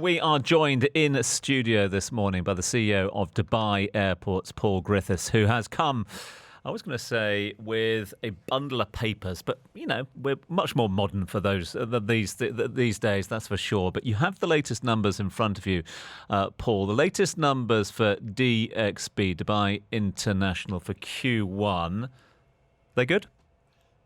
We are joined in studio this morning by the CEO of Dubai Airports, Paul Griffiths, who has come, I was going to say, with a bundle of papers, but, you know, we're much more modern for those these days, that's for sure. But you have the latest numbers in front of you, Paul. The latest numbers for DXB, Dubai International, for Q1. They good?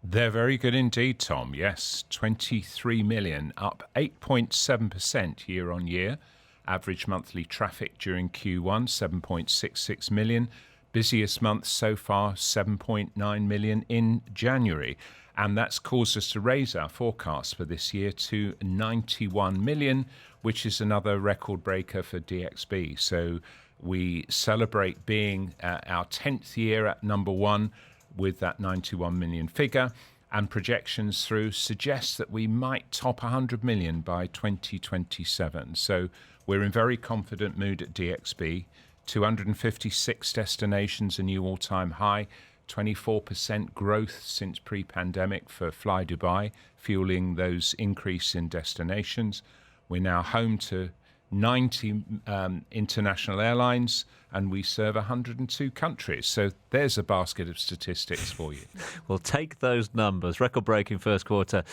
They're very good indeed, Tom. Yes, 23 million, up 8.7% year on year. Average monthly traffic during Q1, 7.66 million. Busiest month so far, 7.9 million in January. And that's caused us to raise our forecast for this year to 91 million, which is another record breaker for DXB. So we celebrate being our 10th year at number one, with that 91 million figure, and projections through suggest that we might top 100 million by 2027. So we're in very confident mood at DXB. 256 destinations, a new all-time high, 24% growth since pre-pandemic for Fly Dubai, fueling those increase in destinations. We're now home to 90 international airlines, and we serve 102 countries. So there's a basket of statistics for you. We'll take those numbers, record-breaking first quarter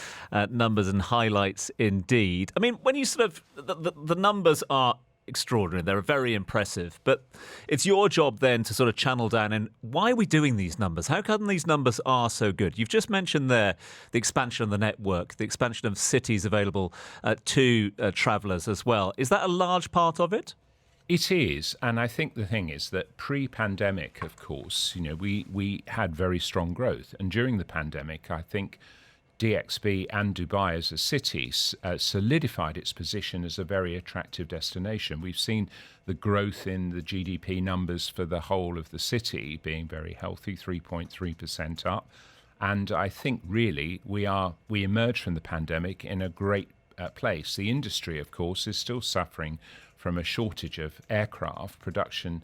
numbers and highlights indeed. I mean, when you sort of, the numbers are extraordinary. They're very impressive. But it's your job then to sort of channel down and why are we doing these numbers? How come these numbers are so good? You've just mentioned there the expansion of the network, the expansion of cities available to travellers as well. Is that a large part of it? It is, and I think the thing is that pre-pandemic, of course, you know, we had very strong growth, and during the pandemic, I think DXB and Dubai as a city solidified its position as a very attractive destination. We've seen the growth in the GDP numbers for the whole of the city being very healthy, 3.3% up, and I think really we emerged from the pandemic in a great place. The industry, of course, is still suffering from a shortage of aircraft. Production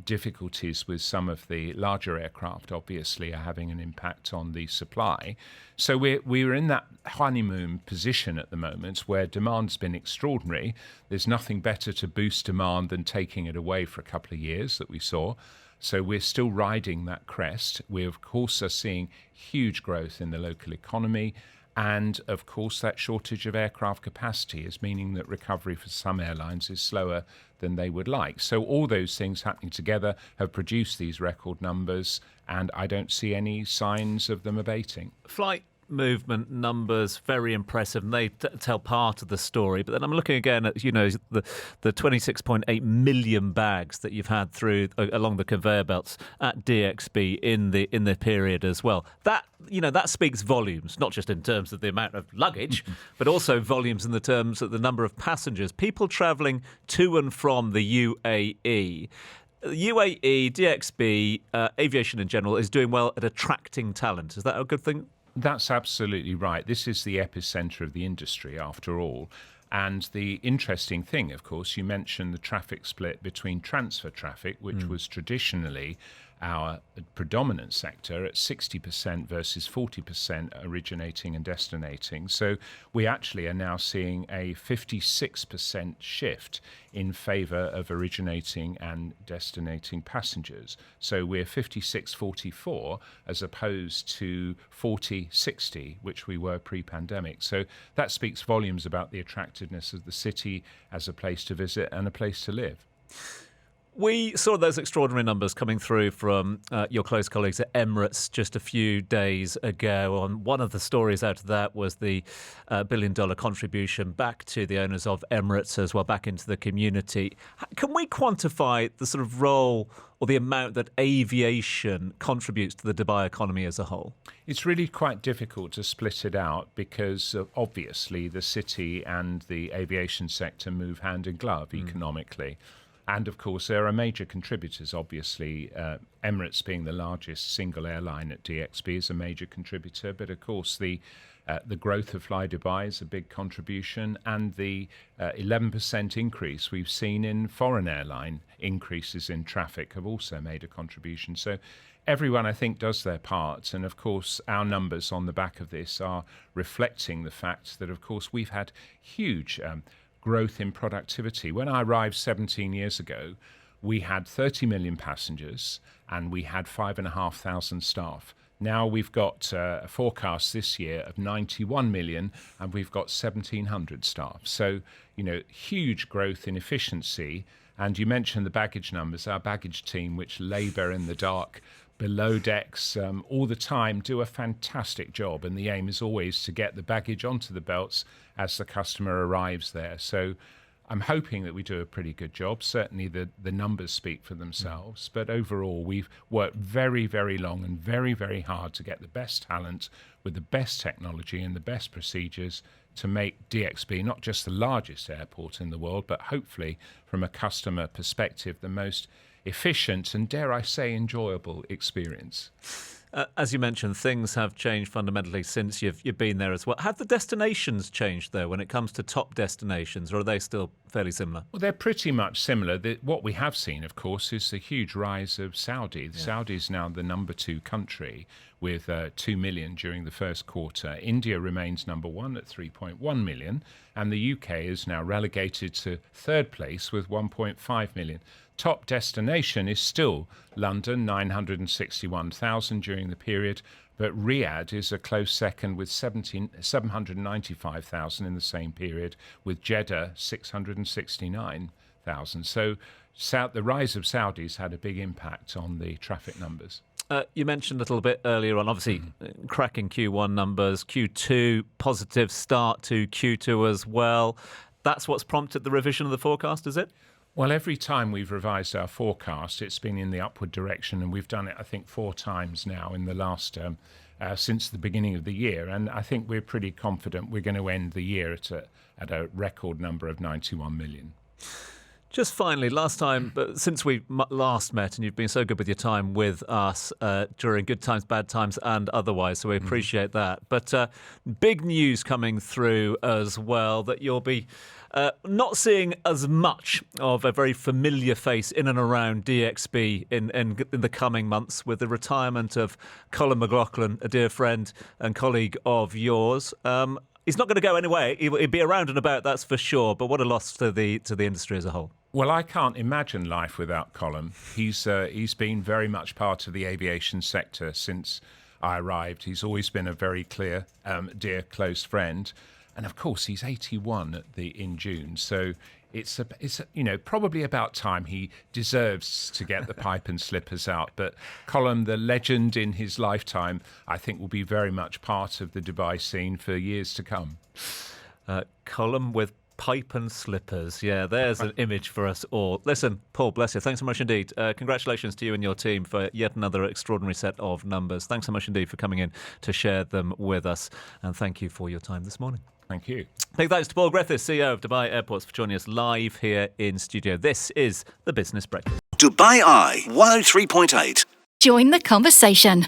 difficulties with some of the larger aircraft obviously are having an impact on the supply. So we're in that honeymoon position at the moment where demand's been extraordinary. There's nothing better to boost demand than taking it away for a couple of years that we saw. So we're still riding that crest. We, of course, are seeing huge growth in the local economy. And, of course, that shortage of aircraft capacity is meaning that recovery for some airlines is slower than they would like. So all those things happening together have produced these record numbers, and I don't see any signs of them abating. Flight movement numbers, very impressive, and they tell part of the story. But then I'm looking again at, you know, the 26.8 million bags that you've had through along the conveyor belts at DXB in the period as well. That, you know, that speaks volumes, not just in terms of the amount of luggage, but also volumes in the terms of the number of passengers, people travelling to and from the UAE. UAE, DXB, aviation in general, is doing well at attracting talent. Is that a good thing? That's absolutely right. This is the epicenter of the industry, after all. And the interesting thing, of course, you mentioned the traffic split between transfer traffic, which was traditionally our predominant sector at 60% versus 40% originating and destinating. So we actually are now seeing a 56% shift in favor of originating and destinating passengers. So we're 56-44 as opposed to 40-60, which we were pre-pandemic. So that speaks volumes about the attractiveness of the city as a place to visit and a place to live. We saw those extraordinary numbers coming through from your close colleagues at Emirates just a few days ago. And one of the stories out of that was the $1 billion contribution back to the owners of Emirates as well, back into the community. Can we quantify the sort of role or the amount that aviation contributes to the Dubai economy as a whole? It's really quite difficult to split it out because obviously the city and the aviation sector move hand in glove economically. And, of course, there are major contributors, obviously. Emirates being the largest single airline at DXB is a major contributor. But, of course, the growth of Fly Dubai is a big contribution. And the 11% increase we've seen in foreign airline increases in traffic have also made a contribution. So everyone, I think, does their part. And, of course, our numbers on the back of this are reflecting the fact that, of course, we've had huge growth in productivity. When I arrived 17 years ago, we had 30 million passengers and we had 5,500 staff. Now we've got a forecast this year of 91 million and we've got 1,700 staff. So, huge growth in efficiency. And you mentioned the baggage numbers. Our baggage team, which labour in the dark below decks all the time, do a fantastic job. And the aim is always to get the baggage onto the belts as the customer arrives there. So I'm hoping that we do a pretty good job. Certainly the numbers speak for themselves. But overall, we've worked very, very long and very, very hard to get the best talent with the best technology and the best procedures to make DXB not just the largest airport in the world, but hopefully from a customer perspective, the most efficient and, dare I say, enjoyable experience. As you mentioned, things have changed fundamentally since you've been there as well. Have the destinations changed, though, when it comes to top destinations, or are they still fairly similar? Well, they're pretty much similar. What we have seen, of course, is the huge rise of Saudi. Saudi is now the number 2 country with 2 million during the first quarter. India remains number 1 at 3.1 million, and the UK is now relegated to 3rd place with 1.5 million. Top destination is still London, 961,000 during the period, but Riyadh is a close second with 795,000 in the same period, with Jeddah 669,000. So the rise of Saudis had a big impact on the traffic numbers. You mentioned a little bit earlier on, obviously, cracking Q1 numbers, Q2, positive start to Q2 as well. That's what's prompted the revision of the forecast, is it? Well, every time we've revised our forecast, it's been in the upward direction, and we've done it, I think, 4 times now in the last since the beginning of the year. And I think we're pretty confident we're going to end the year at a record number of 91 million. Just finally, last time, since we last met, and you've been so good with your time with us during good times, bad times, and otherwise, so we appreciate that. But big news coming through as well, that you'll be not seeing as much of a very familiar face in and around DXB in the coming months, with the retirement of Colin McLaughlin, a dear friend and colleague of yours. He's not going to go anywhere. He'll be around and about, that's for sure. But what a loss to the industry as a whole. Well, I can't imagine life without Colin. He's been very much part of the aviation sector since I arrived. He's always been a very clear, dear, close friend. And of course, he's 81 in June. So it's probably about time. He deserves to get the pipe and slippers out. But Colin, the legend in his lifetime, I think will be very much part of the Dubai scene for years to come. Colin with pipe and slippers. Yeah, there's an image for us all. Listen, Paul, bless you. Thanks so much indeed. Congratulations to you and your team for yet another extraordinary set of numbers. Thanks so much indeed for coming in to share them with us. And thank you for your time this morning. Thank you. Big thanks to Paul Griffiths, CEO of Dubai Airports, for joining us live here in studio. This is the Business Breakfast. Dubai Eye 103.8. Join the conversation.